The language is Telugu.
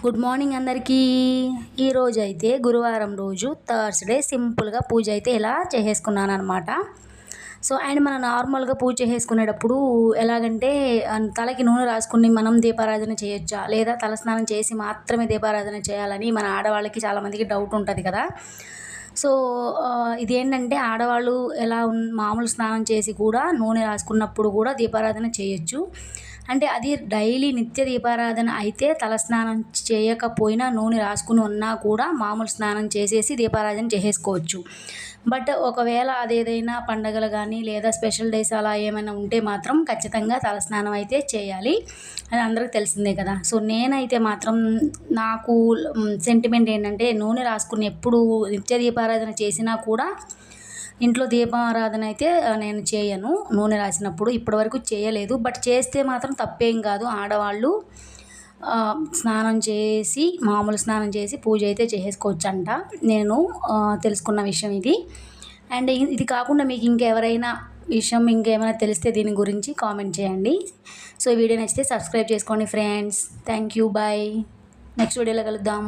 గుడ్ మార్నింగ్ అందరికీ. ఈరోజు అయితే గురువారం రోజు థర్స్డే సింపుల్గా పూజ అయితే ఇలా చేసేసుకున్నాను అనమాట. సో అండ్ మనం నార్మల్గా పూజ చేసేసుకునేటప్పుడు ఎలాగంటే తలకి నూనె రాసుకుని మనం దీపారాధన చేయొచ్చా, లేదా తలస్నానం చేసి మాత్రమే దీపారాధన చేయాలని మన ఆడవాళ్ళకి చాలామందికి డౌట్ ఉంటుంది కదా. సో ఇదేంటంటే ఆడవాళ్ళు మామూలు స్నానం చేసి కూడా నూనె రాసుకున్నప్పుడు కూడా దీపారాధన చేయొచ్చు. అంటే అది డైలీ నిత్య దీపారాధన అయితే తలస్నానం చేయకపోయినా నూనె రాసుకుని ఉన్నా కూడా మామూలు స్నానం చేసేసి దీపారాధన చేసేసుకోవచ్చు. బట్ ఒకవేళ అదేదైనా పండగలు కానీ లేదా స్పెషల్ డేస్ అలా ఏమైనా ఉంటే మాత్రం ఖచ్చితంగా తలస్నానం అయితే చేయాలి. అది అందరికి తెలిసిందే కదా. సో నేనైతే మాత్రం నాకు సెంటిమెంట్ ఏంటంటే నూనె రాసుకుని ఎప్పుడు నిత్య దీపారాధన చేసినా కూడా ఇంట్లో దీపారాధన అయితే నేను చేయను. నూనె రాసినప్పుడు ఇప్పటివరకు చేయలేదు. బట్ చేస్తే మాత్రం తప్పేం కాదు. ఆడవాళ్ళు మామూలు స్నానం చేసి పూజ అయితే చేసేసుకోవచ్చంట. నేను తెలుసుకున్న విషయం ఇది. అండ్ ఇది కాకుండా మీకు ఇంకేమైనా తెలిస్తే దీని గురించి కామెంట్ చేయండి. సో ఈ వీడియో నచ్చితే సబ్స్క్రైబ్ చేసుకోండి friends. Thank you. Bye. Next వీడియోలో కలుద్దాం.